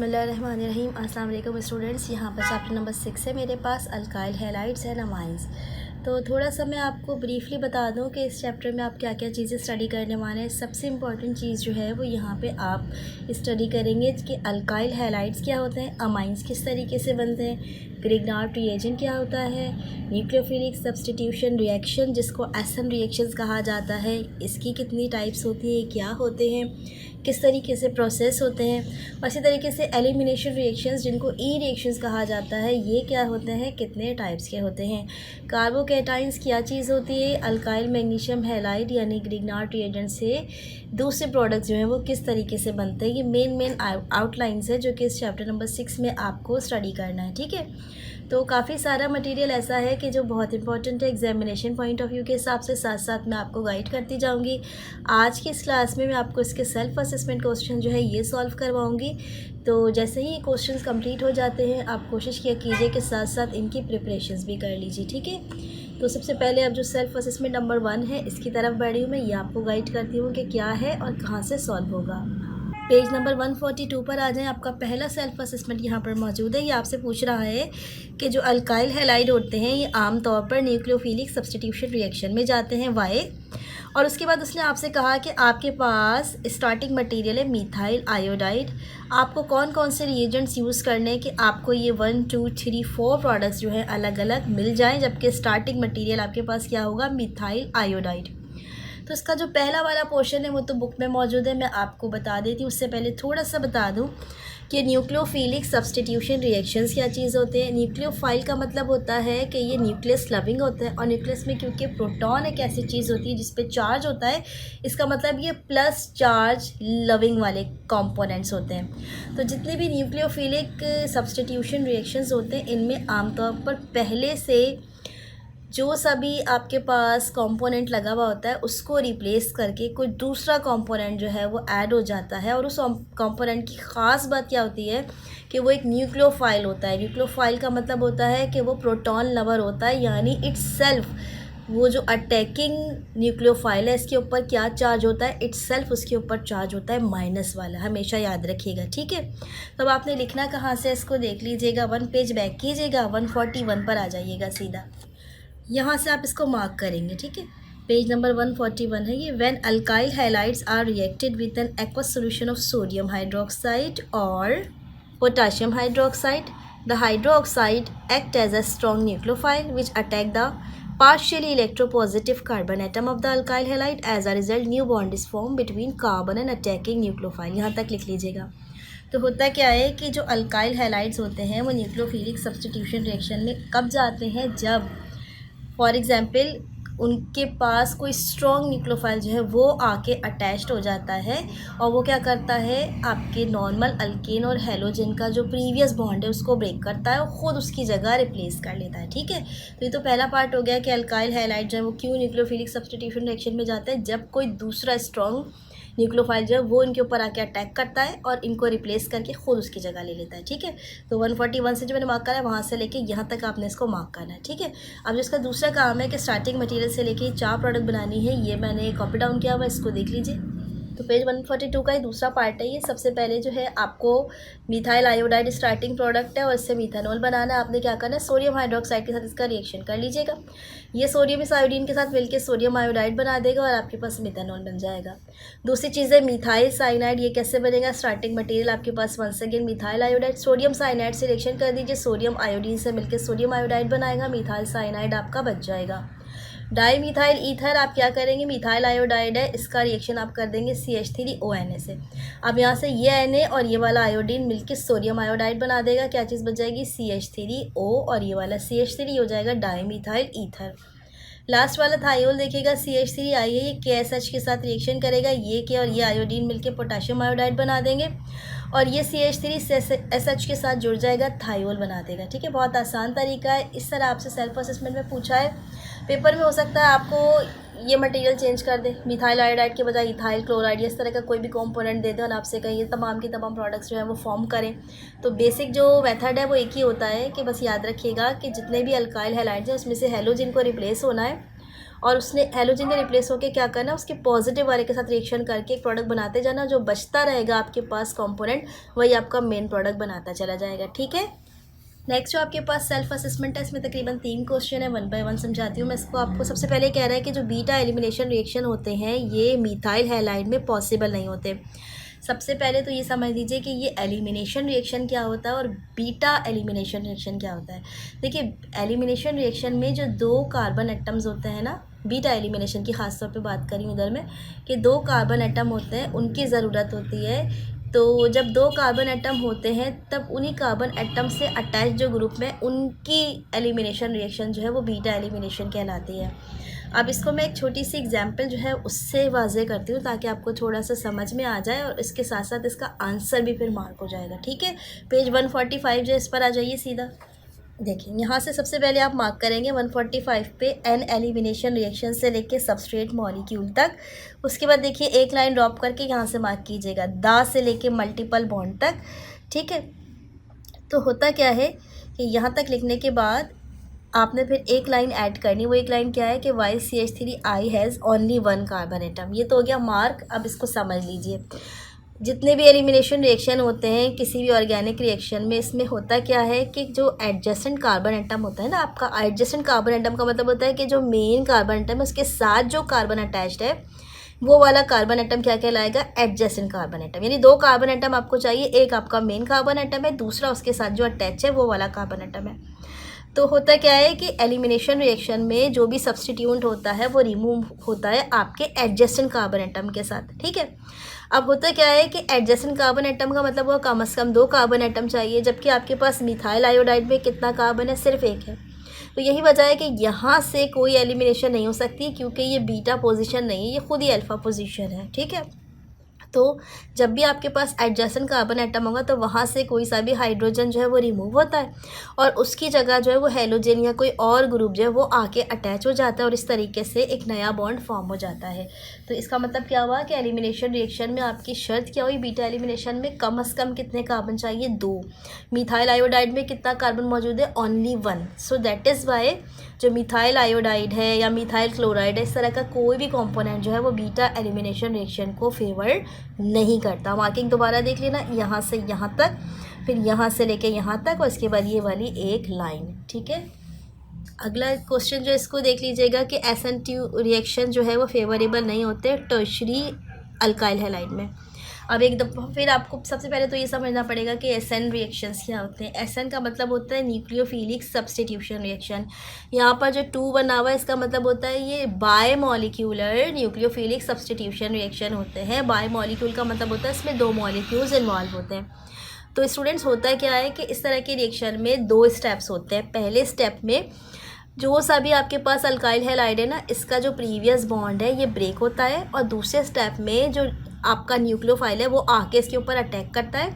बिस्मिल्लाहिर्रहमानिर्रहीम। अस्सलाम वालेकुम स्टूडेंट्स। यहाँ पर चैप्टर नंबर 6 है मेरे पास, अल्काइल हैलाइड्स एंड अमाइंस। तो थोड़ा सा मैं आपको ब्रीफली बता दूं कि इस चैप्टर में आप क्या क्या चीज़ें स्टडी करने वाले हैं। सबसे इम्पॉर्टेंट चीज़ जो है वो यहाँ पे आप स्टडी करेंगे कि अल्काइल हैलाइड्स क्या होते हैं, अमाइंस किस तरीके से बनते हैं, ग्रिग्नार्ड रिएजेंट क्या होता है, न्यूक्लियोफिलिक सब्स्टिट्यूशन रिएक्शन जिसको एसएन रिएक्शंस कहा जाता है, इसकी कितनी टाइप्स होती है, क्या होते हैं, किस तरीके से प्रोसेस होते हैं, और इसी तरीके से एलिमिनेशन रिएक्शंस जिनको ई रिएक्शंस कहा जाता है, ये क्या होते हैं, कितने टाइप्स के होते हैं। कार्बोकैटाइंस क्या चीज़ होती है, अल्काइल मैग्नीशियम हैलाइड यानी ग्रिग्नार्ड रिएजेंट से दूसरे प्रोडक्ट्स जो हैं वो किस तरीके से बनते हैं। ये मेन आउटलाइंस है जो कि इस चैप्टर नंबर 6 में आपको स्टडी करना है, ठीक है। तो काफ़ी सारा मटेरियल ऐसा है कि जो बहुत इंपॉर्टेंट है एग्जामिनेशन पॉइंट ऑफ व्यू के हिसाब से, साथ साथ मैं आपको गाइड करती जाऊंगी। आज की इस क्लास में मैं आपको इसके सेल्फ असेसमेंट क्वेश्चन जो है ये सॉल्व करवाऊंगी। तो जैसे ही क्वेश्चंस कंप्लीट हो जाते हैं आप कोशिश किया कीजिए कि साथ साथ इनकी प्रिपरेशंस भी कर लीजिए, ठीक है। तो सबसे पहले अब जो सेल्फ असेसमेंट नंबर 1 है इसकी तरफ बढ़ी हूँ मैं, ये आपको गाइड करती हूँ कि क्या है और कहाँ से सॉल्व होगा। पेज नंबर 142 पर आ जाएं। आपका पहला सेल्फ असेसमेंट यहाँ पर मौजूद है। ये आपसे पूछ रहा है कि जो अल्काइल हैलाइड होते हैं ये आमतौर पर न्यूक्लियोफिलिक सब्स्टिट्यूशन रिएक्शन में जाते हैं, वाई। और उसके बाद उसने आपसे कहा कि आपके पास स्टार्टिंग मटेरियल है मिथाइल आयोडाइड। आपको कौन कौन से रिएजेंट्स यूज़ करने हैं कि आपको ये 1 2 3 4 प्रोडक्ट्स जो हैं अलग अलग मिल जाएं, जबकि स्टार्टिंग मटेरियल आपके पास क्या होगा, मिथाइल आयोडाइड। तो इसका जो पहला वाला पोर्शन है वो तो बुक में मौजूद है, मैं आपको बता देती हूँ। उससे पहले थोड़ा सा बता दूँ कि न्यूक्लियोफिलिक सब्स्टिट्यूशन रिएक्शंस क्या चीज़ होते हैं। न्यूक्लियोफाइल का मतलब होता है कि ये न्यूक्लियस लविंग होता है, और न्यूक्लियस में क्योंकि प्रोटॉन एक ऐसी चीज़ होती है जिस पे चार्ज होता है, इसका मतलब ये प्लस चार्ज लविंग वाले कंपोनेंट्स होते हैं। तो जितने भी न्यूक्लियोफिलिक सब्स्टिट्यूशन रिएक्शंस होते हैं इनमें आमतौर पर पहले से जो सभी आपके पास कंपोनेंट लगा हुआ होता है उसको रिप्लेस करके कोई दूसरा कंपोनेंट जो है वो ऐड हो जाता है। और उस कंपोनेंट की ख़ास बात क्या होती है कि वो एक न्यूक्लियोफाइल होता है। न्यूक्लियोफाइल का मतलब होता है कि वो प्रोटॉन लवर होता है, यानी इट्सेल्फ वो जो अटैकिंग न्यूक्लियोफाइल है इसके ऊपर क्या चार्ज होता है, इट्सेल्फ उसके ऊपर चार्ज होता है माइनस वाला, हमेशा याद रखिएगा, ठीक है। तो अब आपने लिखना कहाँ से, इसको देख लीजिएगा, 1 पेज बैक कीजिएगा, 141 पर आ जाइएगा सीधा, यहाँ से आप इसको मार्क करेंगे, ठीक है। पेज नंबर 141 है ये। When alkyl halides are reacted with an aqueous solution of sodium hydroxide और potassium hydroxide, the hydroxide act as a strong nucleophile which attack the partially electropositive carbon atom of the alkyl halide. As a result, new bond is formed between carbon and attacking nucleophile. यहाँ तक लिख लीजिएगा। तो होता क्या है कि जो अल्काइल हैलाइड्स होते हैं वो न्यूक्लियोफिलिक सब्स्टिट्यूशन रिएक्शन में कब जाते हैं, जब फॉर एग्ज़ाम्पल उनके पास कोई स्ट्रॉन्ग न्यूक्लियोफाइल जो है वो आके अटैच्ड हो जाता है, और वो क्या करता है, आपके नॉर्मल अल्केन और हेलोजन का जो प्रीवियस बॉन्ड है उसको ब्रेक करता है और ख़ुद उसकी जगह रिप्लेस कर लेता है, ठीक है। तो ये तो पहला पार्ट हो गया कि अल्काइल हैलाइड जो है वो क्यों न्यूक्लियोफिलिक सब्स्टिट्यूशन रिएक्शन में जाता है, जब कोई दूसरा स्ट्रॉन्ग न्यूक्लियोफाइल जो है वो इनके ऊपर आके अटैक करता है और इनको रिप्लेस करके खुद उसकी जगह ले लेता है, ठीक है। तो 141 से जो मैंने मार्क करा है वहाँ से लेके यहाँ तक आपने इसको मार्क करना है, ठीक है। अब जो इसका दूसरा काम है कि स्टार्टिंग मटेरियल से लेके 4 प्रोडक्ट बनानी है, ये मैंने कॉपी डाउन किया हुआ है, इसको देख लीजिए। तो पेज 142 का ही दूसरा पार्ट है ये। सबसे पहले जो है आपको मिथाइल आयोडाइड स्टार्टिंग प्रोडक्ट है और इससे मिथानॉल बनाना है। आपने क्या करना है, सोडियम हाइड्रोक्साइड के साथ इसका रिएक्शन कर लीजिएगा। ये सोडियम इस आयोडीन के साथ मिलकर सोडियम आयोडाइड बना देगा और आपके पास मिथानॉल बन जाएगा। दूसरी चीज़ है मिथाइल साइनाइड। ये कैसे बनेगा, स्टार्टिंग मटेरियल आपके पास once again methyl iodide, sodium cyanide से रिएक्शन कर दीजिए, सोडियम आयोडीन से मिलकर सोडियम आयोडाइड बनाएगा, मिथाइल साइनाइड आपका बच जाएगा। डाई मिथाइल ईथर आप क्या करेंगे, मिथाइल आयोडाइड है, इसका रिएक्शन आप कर देंगे CH3ONA से। अब यहाँ से ये Na और ये वाला आयोडीन मिलकर सोडियम आयोडाइड बना देगा, क्या चीज़ बच जाएगी, CH3O, और ये वाला CH3 हो जाएगा डाई मिथाइल ईथर। लास्ट वाला थायोल देखिएगा, CH3 आई है, ये KSH के साथ रिएक्शन करेगा, ये के और ये आयोडीन मिलकर पोटाशियम आयोडाइड बना देंगे, और ये CH3 SH के साथ जुड़ जाएगा, थायोल बना देगा, ठीक है। बहुत आसान तरीका है। इस तरह आपसे सेल्फ असेसमेंट में पूछा है, पेपर में हो सकता है आपको ये मटेरियल चेंज कर दे, मिथाइल आयोडाइड के बजाय इथाइल क्लोराइड, इस तरह का कोई भी कंपोनेंट दे दे और आपसे कहीं ये तमाम की तमाम प्रोडक्ट्स जो है वो फॉर्म करें। तो बेसिक जो मेथड है वो एक ही होता है कि बस याद रखिएगा कि जितने भी अल्काइल हैलाइड्स हैं उसमें से हेलोजन को रिप्लेस होना है, और उसने हैलोजन के रिप्लेस होकर क्या करना, उसके पॉजिटिव वाले के साथ रिएक्शन करके एक प्रोडक्ट बनाते जाना। जो बचता रहेगा आपके पास कंपोनेंट, वही आपका मेन प्रोडक्ट बनाता चला जाएगा। ठीक है। नेक्स्ट जो आपके पास सेल्फ असेसमेंट है, इसमें तकरीबन 3 क्वेश्चन है, 1 बाय 1 समझाती हूँ मैं इसको आपको। सबसे पहले कह रहा है कि जो बीटा एलिमिनेशन रिएक्शन होते हैं ये मिथाइल हैलाइड में पॉसिबल नहीं होते। सबसे पहले तो ये समझ लीजिए कि ये एलिमिनेशन रिएक्शन क्या होता है और बीटा एलिमिनेशन रिएक्शन क्या होता है। देखिए, एलिमिनेशन रिएक्शन में जो 2 कार्बन एटम्स होते हैं ना, बीटा एलिमिनेशन की ख़ास तौर पे बात करी उधर में कि 2 कार्बन एटम होते हैं, उनकी ज़रूरत होती है। तो जब 2 कार्बन एटम होते हैं तब उन्हीं कार्बन एटम से अटैच जो ग्रुप में, उनकी एलिमिनेशन रिएक्शन जो है वो बीटा एलिमिनेशन कहलाती है। अब इसको मैं एक छोटी सी एग्जांपल जो है उससे वाज़े करती हूँ ताकि आपको थोड़ा सा समझ में आ जाए और इसके साथ साथ इसका आंसर भी फिर मार्क हो जाएगा। ठीक है। पेज 145 जो इस पर आ जाइए सीधा। देखिए, यहाँ से सबसे पहले आप मार्क करेंगे 145 पे एन एलिमिनेशन रिएक्शन से लेके सबस्ट्रेट मॉलिक्यूल तक। उसके बाद देखिए एक लाइन ड्रॉप करके यहाँ से मार्क कीजिएगा दा से लेके मल्टीपल बॉन्ड तक। ठीक है। तो होता क्या है कि यहाँ तक लिखने के बाद आपने फिर एक लाइन ऐड करनी। वो एक लाइन क्या है कि YCH3I has only 1 carbon atom. ये तो हो गया मार्क। अब इसको समझ लीजिए, जितने भी एलिमिनेशन रिएक्शन होते हैं किसी भी ऑर्गेनिक रिएक्शन में, इसमें होता क्या है कि जो एडजेसेंट कार्बन एटम होता है ना, आपका एडजेसेंट कार्बन एटम का मतलब होता है कि जो मेन कार्बन एटम है उसके साथ जो कार्बन अटैच्ड है वो वाला कार्बन एटम क्या कहलाएगा, एडजेसेंट कार्बन एटम। यानी 2 कार्बन एटम आपको चाहिए, एक आपका मेन कार्बन एटम है, दूसरा उसके साथ जो अटैच है वो वाला कार्बन एटम है। तो होता क्या है कि एलिमिनेशन रिएक्शन में जो भी सब्स्टिट्यूएंट होता है वो रिमूव होता है आपके एडजेसेंट कार्बन एटम के साथ। ठीक है। अब होता क्या है कि एडजेसेंट कार्बन एटम का मतलब वो कम से कम 2 कार्बन एटम चाहिए, जबकि आपके पास मिथाइल आयोडाइड में कितना कार्बन है, सिर्फ 1 है। तो यही वजह है कि यहाँ से कोई एलिमिनेशन नहीं हो सकती क्योंकि ये बीटा पोजीशन नहीं है, ये खुद ही अल्फा पोजीशन है। ठीक है। तो जब भी आपके पास एडजेसेंट कार्बन एटम होगा तो वहाँ से कोई सा भी हाइड्रोजन जो है वो रिमूव होता है और उसकी जगह जो है वो हेलोजन या कोई और ग्रुप जो है वो आके अटैच हो जाता है और इस तरीके से एक नया बॉन्ड फॉर्म हो जाता है। तो इसका मतलब क्या हुआ कि एलिमिनेशन रिएक्शन में आपकी शर्त क्या हुई, बीटा एलिमिनेशन में कम से कम कितने कार्बन चाहिए, 2। मिथाइल आयोडाइड में कितना कार्बन मौजूद है, only 1। So that is why जो मिथाइल आयोडाइड है या मिथाइल क्लोराइड है, इस तरह का कोई भी कंपोनेंट जो है वो बीटा एलिमिनेशन रिएक्शन को फेवर नहीं करता। मार्किंग दोबारा देख लेना, यहाँ से यहाँ तक, फिर यहाँ से लेके यहाँ तक और इसके बाद ये वाली एक लाइन। ठीक है। अगला क्वेश्चन जो इसको देख लीजिएगा कि SN2 रिएक्शन जो है वो फेवरेबल नहीं होते टर्शरी अल्काइल हैलाइड में। अब एक दफ़ा फिर आपको सबसे पहले तो ये समझना पड़ेगा कि SN रिएक्शंस क्या होते हैं। SN का मतलब होता है न्यूक्लियोफिलिक सब्स्टिट्यूशन रिएक्शन। यहाँ पर जो 2 बना हुआ है इसका मतलब होता है ये bye molecular nucleophilic substitution reaction होते हैं। बाय मॉलिक्यूल का मतलब होता है इसमें 2 मॉलिक्यूल्स इन्वॉल्व होते हैं। तो स्टूडेंट्स होता क्या है कि इस तरह के रिएक्शन में 2 स्टेप्स होते हैं। पहले स्टेप में जो सा भी आपके पास अल्काइल हैलाइड है ना, इसका जो प्रीवियस बॉन्ड है ये ब्रेक होता है और दूसरे स्टेप में जो आपका न्यूक्लियोफाइल है वो आके इसके ऊपर अटैक करता है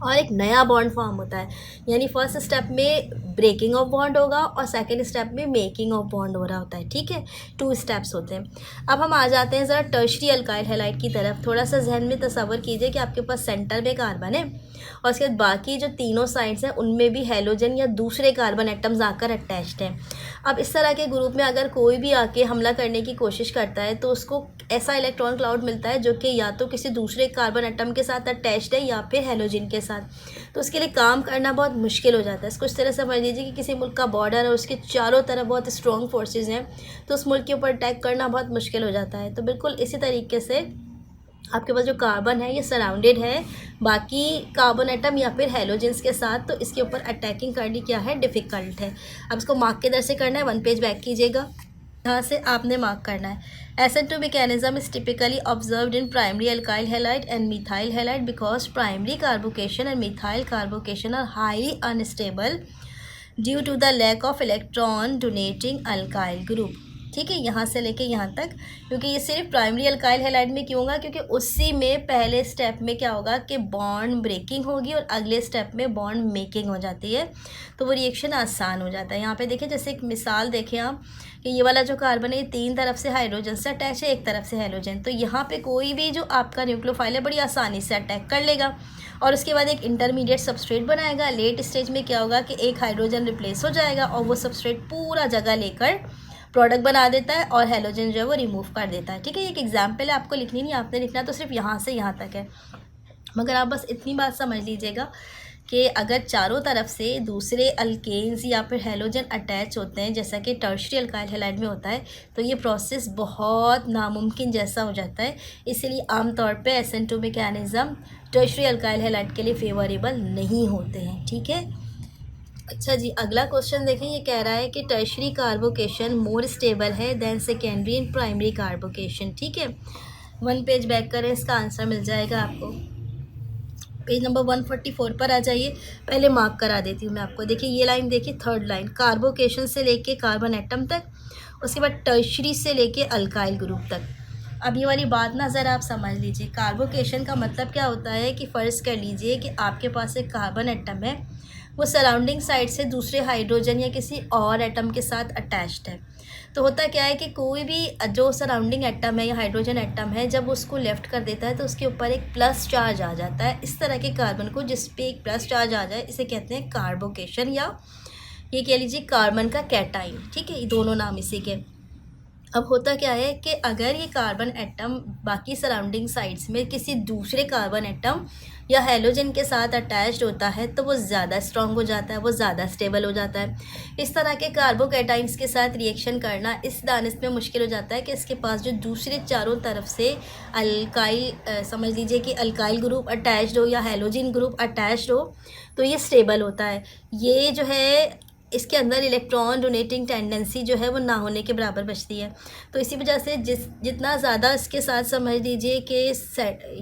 और एक नया बॉन्ड फॉर्म होता है। यानी फर्स्ट स्टेप में ब्रेकिंग ऑफ बॉन्ड होगा और सेकंड स्टेप में मेकिंग ऑफ बॉन्ड हो रहा होता है। ठीक है। 2 स्टेप्स होते हैं। अब हम आ जाते हैं ज़रा टर्शरी अल्काइल हैलाइड की तरफ। थोड़ा सा जहन में तसव्वुर कीजिए कि आपके पास सेंटर में कार्बन है और उसके बाद बाकी जो तीनों साइड्स हैं उनमें भी हेलोजन या दूसरे कार्बन एटम्स आकर अटैच्ड हैं। अब इस तरह के ग्रुप में अगर कोई भी आके हमला करने की कोशिश करता है तो उसको ऐसा इलेक्ट्रॉन क्लाउड मिलता है जो कि या तो किसी दूसरे कार्बन एटम के साथ अटैच्ड है या फिर हेलोजन के साथ। तो उसके लिए काम करना बहुत मुश्किल हो जाता है। इसको इस तरह समझ लीजिए कि किसी मुल्क का बॉर्डर है और उसके चारों तरफ बहुत स्ट्रॉन्ग फोर्सेस हैं तो उस मुल्क के ऊपर अटैक करना बहुत मुश्किल हो जाता है। तो बिल्कुल इसी तरीके से आपके पास जो कार्बन है ये सराउंडेड है बाकी कार्बन एटम या फिर हेलोजेंस के साथ, तो इसके ऊपर अटैकिंग करनी क्या है, डिफ़िकल्ट है। अब इसको मार्क के दर से करना है, 1 पेज बैक कीजिएगा। यहाँ से आपने मार्क करना है SN2 mechanism is typically observed in primary alkyl halide and methyl halide because primary carbocation and methyl carbocation are highly unstable due to the lack of electron donating alkyl group। ठीक है, यहाँ से लेके यहाँ तक, क्योंकि ये सिर्फ प्राइमरी अल्काइल हैलाइड में क्यों होगा, क्योंकि उसी में पहले स्टेप में क्या होगा कि बॉन्ड ब्रेकिंग होगी और अगले स्टेप में बॉन्ड मेकिंग हो जाती है, तो वो रिएक्शन आसान हो जाता है। यहाँ पे देखिए, जैसे एक मिसाल देखें आप कि ये वाला जो कार्बन है ये 3 तरफ से हाइड्रोजन से अटैच है, 1 तरफ से हेलोजन, तो यहाँ पे कोई भी जो आपका न्यूक्लियोफाइल है बड़ी आसानी से अटैक कर लेगा और उसके बाद एक इंटरमीडिएट सबस्ट्रेट बनाएगा। लेट स्टेज में क्या होगा कि एक हाइड्रोजन रिप्लेस हो जाएगा और वो सबस्ट्रेट पूरा जगह लेकर प्रोडक्ट बना देता है और हैलोजन जो है वो रिमूव कर देता है। ठीक है, एक एग्जाम्पल है, आपको लिखनी नहीं, आपने लिखना तो सिर्फ यहाँ से यहाँ तक है। मगर आप बस इतनी बात समझ लीजिएगा कि अगर चारों तरफ से दूसरे अल्केन्स या फिर हैलोजन अटैच होते हैं, जैसा कि टर्शियरी अल्काइल हैलाइड में होता है, तो ये प्रोसेस बहुत नामुमकिन जैसा हो जाता है। इसीलिए आमतौर पे SN2 mechanism tertiary alkyl halide के लिए फेवरेबल नहीं होते हैं। ठीक है, अच्छा जी, अगला क्वेश्चन देखें। ये कह रहा है कि टर्शियरी कार्बोकेशन मोर स्टेबल है then secondary and primary carbocation. ठीक है, 1 पेज बैक करें, इसका आंसर मिल जाएगा आपको। पेज नंबर 144 पर आ जाइए। पहले मार्क करा देती हूँ मैं आपको। देखिए ये लाइन, देखिए थर्ड लाइन, कार्बोकेशन से लेके कार्बन एटम तक, उसके बाद टर्शियरी से लेके अल्काइल ग्रुप तक। अब ये वाली बात ना ज़रा आप समझ लीजिए। कार्बोकेशन का मतलब क्या होता है कि फ़र्ज़ कर लीजिए कि आपके पास एक कार्बन एटम है, वो सराउंडिंग साइड से दूसरे हाइड्रोजन या किसी और एटम के साथ अटैच्ड है। तो होता क्या है कि कोई भी जो सराउंडिंग एटम है या हाइड्रोजन एटम है, जब उसको लेफ़्ट कर देता है तो उसके ऊपर एक प्लस चार्ज आ जाता है। इस तरह के कार्बन को जिस पे एक प्लस चार्ज आ जाए, इसे कहते हैं कार्बोकेशन, या ये कह लीजिए कार्बन का कैटाइन। ठीक है, ये दोनों नाम इसी के। अब होता क्या है कि अगर ये कार्बन एटम बाकी सराउंडिंग साइड्स में किसी दूसरे कार्बन एटम या हैलोजन के साथ अटैच्ड होता है तो वो ज़्यादा स्ट्रॉन्ग हो जाता है, वो ज़्यादा स्टेबल हो जाता है। इस तरह के कार्बोकैटाइन्स के साथ रिएक्शन करना इस दानिश में मुश्किल हो जाता है कि इसके पास जो दूसरे चारों तरफ से अल्काइल समझ लीजिए कि अल्काइल ग्रुप अटैच्ड हो या हैलोजन ग्रुप अटैच्ड हो, तो ये स्टेबल होता है। ये जो है इसके अंदर इलेक्ट्रॉन डोनेटिंग टेंडेंसी जो है वो ना होने के बराबर बचती है। तो इसी वजह से जितना ज़्यादा इसके साथ समझ लीजिए कि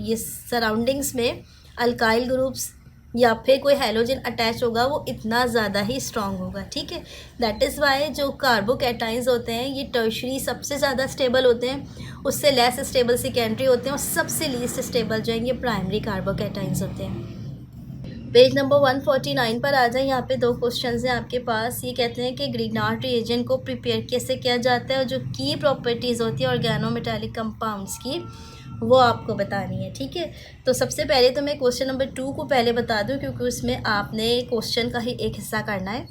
ये सराउंडिंग्स में अल्काइल ग्रुप्स या फिर कोई हैलोजन अटैच होगा, वो इतना ज़्यादा ही स्ट्रॉन्ग होगा। ठीक है, दैट इज़ वाई जो कार्बोकैटाइन्स होते हैं ये टर्शियरी सबसे ज़्यादा स्टेबल होते हैं, उससे लेस स्टेबल सेकेंडरी होते हैं, और सबसे लीस्ट स्टेबल जो है ये प्राइमरी कार्बोकैटाइन्स होते हैं। पेज नंबर 149 पर आ जाए। यहाँ पे 2 क्वेश्चन हैं आपके पास। ये कहते हैं कि ग्रिग्नार्ड रिएजेंट को प्रिपेयर कैसे किया जाता है और जो की प्रॉपर्टीज़ होती है ऑर्गेनोमेटालिक कंपाउंड्स की, वो आपको बतानी है। ठीक है, तो सबसे पहले तो मैं क्वेश्चन नंबर 2 को पहले बता दूं, क्योंकि उसमें आपने क्वेश्चन का ही एक हिस्सा करना है।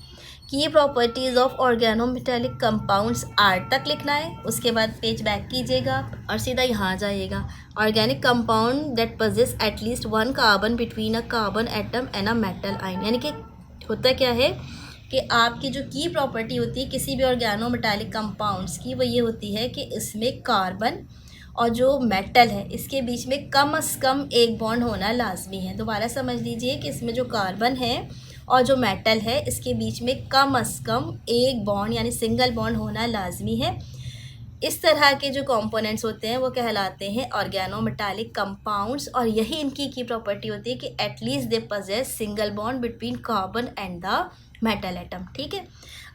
की properties of organometallic compounds are तक लिखना है। उसके बाद पेज बैक कीजिएगा और सीधा यहाँ आ जाइएगा। Organic compound that possess at least 1 carbon between a carbon atom and a metal ion. यानी कि होता क्या है कि आपकी जो की प्रॉपर्टी होती है किसी भी ऑर्गेनोमेटालिक कंपाउंड्स की, वो ये होती है कि इसमें कार्बन और जो मेटल है इसके बीच में कम से कम एक बॉन्ड होना लाजमी है। दोबारा समझ लीजिए कि इसमें जो कार्बन है और जो मेटल है इसके बीच में कम से कम एक बॉन्ड यानी सिंगल बॉन्ड होना लाजमी है। इस तरह के जो कंपोनेंट्स होते हैं वो कहलाते हैं ऑर्गेनोमेटालिक कंपाउंड्स, और यही इनकी की प्रॉपर्टी होती है कि at least they possess single bond between carbon and the metal atom. ठीक है,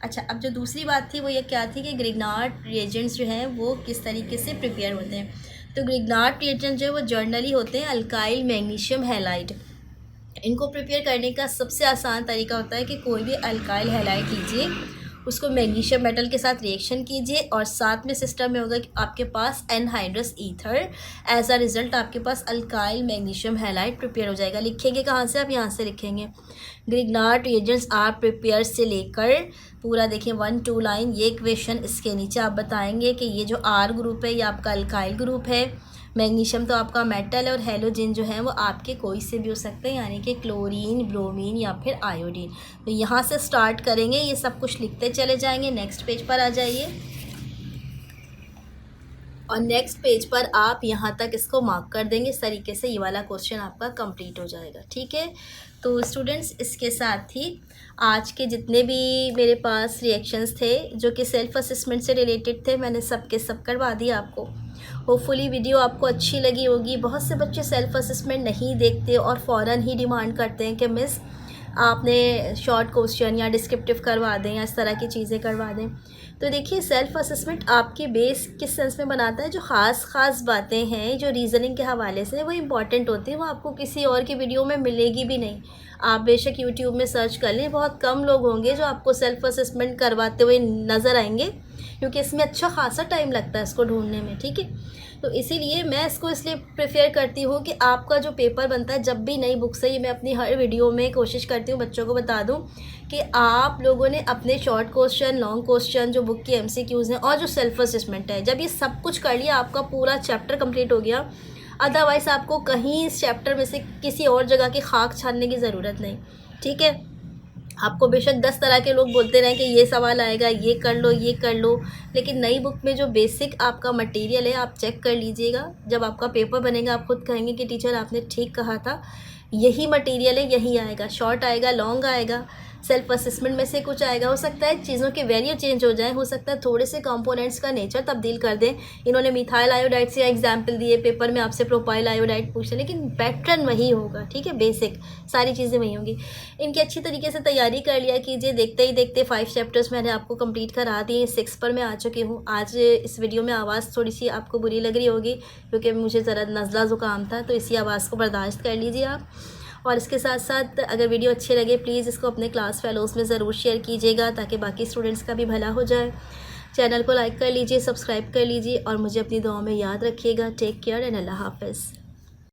अच्छा, अब जो दूसरी बात थी वो ये क्या थी कि ग्रिग्नार्ड रिएजेंट्स जो हैं वो किस तरीके से प्रिपेयर होते हैं। तो ग्रिग्नार्ड रिएजेंट जो है वो जर्नली होते हैं अल्काइल मैग्नीशियम हैलाइड। इनको प्रिपेयर करने का सबसे आसान तरीका होता है कि कोई भी अल्काइल हैलाइड लीजिए, उसको मैग्नीशियम मेटल के साथ रिएक्शन कीजिए और साथ में सिस्टम में होगा कि आपके पास anhydrous ether, as a result आपके पास अल्काइल मैग्नीशियम हैलाइड प्रिपेयर हो जाएगा। लिखेंगे कहाँ से आप? यहाँ से लिखेंगे। ग्रिग्नार्ड रिएजेंट्स आर प्रिपेयर से लेकर पूरा देखिए 1-2 लाइन ये इक्वेशन, इसके नीचे आप बताएंगे कि ये जो आर ग्रुप है ये आपका अल्काइल ग्रुप है, मैग्नीशियम तो आपका मेटल है, और हैलोजन जो है वो आपके कोई से भी हो सकते हैं, यानी कि क्लोरीन, ब्रोमीन या फिर आयोडीन। तो यहाँ से स्टार्ट करेंगे, ये सब कुछ लिखते चले जाएंगे। नेक्स्ट पेज पर आ जाइए और नेक्स्ट पेज पर आप यहाँ तक इसको मार्क कर देंगे। इस तरीके से ये वाला क्वेश्चन आपका कंप्लीट हो जाएगा। ठीक है, तो स्टूडेंट्स इसके साथ ही आज के जितने भी मेरे पास रिएक्शंस थे जो कि सेल्फ असेसमेंट से रिलेटेड थे, मैंने सबके सब करवा दिया आपको। होपफुली वीडियो आपको अच्छी लगी होगी। बहुत से बच्चे सेल्फ असेसमेंट नहीं देखते और फ़ौरन ही डिमांड करते हैं कि मिस आपने शॉर्ट क्वेश्चन या डिस्क्रिप्टिव करवा दें या इस तरह की चीज़ें करवा दें। तो देखिए, सेल्फ असेसमेंट आपकी बेस किस सेंस में बनाता है, जो ख़ास बातें हैं जो रीज़निंग के हवाले से वो इम्पॉर्टेंट होती है, वो आपको किसी और की वीडियो में मिलेगी भी नहीं। आप बेशक यूट्यूब में सर्च कर लें, बहुत कम लोग होंगे जो आपको सेल्फ असेसमेंट करवाते हुए नज़र आएंगे, क्योंकि इसमें अच्छा खासा टाइम लगता है इसको ढूंढने में। ठीक है, तो इसीलिए मैं इसको इसलिए प्रेफर करती हूँ कि आपका जो पेपर बनता है जब भी नई बुक से, ये मैं अपनी हर वीडियो में कोशिश करती हूँ बच्चों को बता दूँ कि आप लोगों ने अपने शॉर्ट क्वेश्चन, लॉन्ग क्वेश्चन, जो बुक की MCQs हैं और जो सेल्फ असेसमेंट है, जब ये सब कुछ कर लिया आपका पूरा चैप्टर कंप्लीट हो गया। अदरवाइज़ आपको कहीं इस चैप्टर में से किसी और जगह की खाक छानने की ज़रूरत नहीं, ठीक है। आपको बेशक 10 तरह के लोग बोलते रहें कि ये सवाल आएगा, ये कर लो, ये कर लो, लेकिन नई बुक में जो बेसिक आपका मटेरियल है आप चेक कर लीजिएगा। जब आपका पेपर बनेगा आप खुद कहेंगे कि टीचर आपने ठीक कहा था, यही मटेरियल है, यही आएगा, शॉर्ट आएगा, लॉन्ग आएगा, सेल्फ असेसमेंट में से कुछ आएगा। हो सकता है चीज़ों के वैल्यू चेंज हो जाए, हो सकता है थोड़े से कंपोनेंट्स का नेचर तब्दील कर दें। इन्होंने मिथाइल आयोडाइड से एग्जाम्पल दिए, पेपर में आपसे प्रोपाइल आयोडाइड पूछे, लेकिन पैटर्न वही होगा, ठीक है, बेसिक सारी चीज़ें वही होंगी। इनकी अच्छी तरीके से तैयारी कर लिया कीजिए। देखते ही देखते 5 चैप्टर्स मैंने आपको कंप्लीट करा दिए, 6 पर मैं आ चुकी हूँ। आज इस वीडियो में आवाज़ थोड़ी सी आपको बुरी लग रही होगी क्योंकि मुझे ज़रा नज़ला ज़ुकाम था, तो इसी आवाज़ को बर्दाश्त कर लीजिए आप। और इसके साथ साथ अगर वीडियो अच्छे लगे प्लीज़ इसको अपने क्लास फेलोज़ में ज़रूर शेयर कीजिएगा ताकि बाकी स्टूडेंट्स का भी भला हो जाए। चैनल को लाइक कर लीजिए, सब्सक्राइब कर लीजिए और मुझे अपनी दुआओं में याद रखिएगा। टेक केयर एंड अल्लाह हाफ़िज़।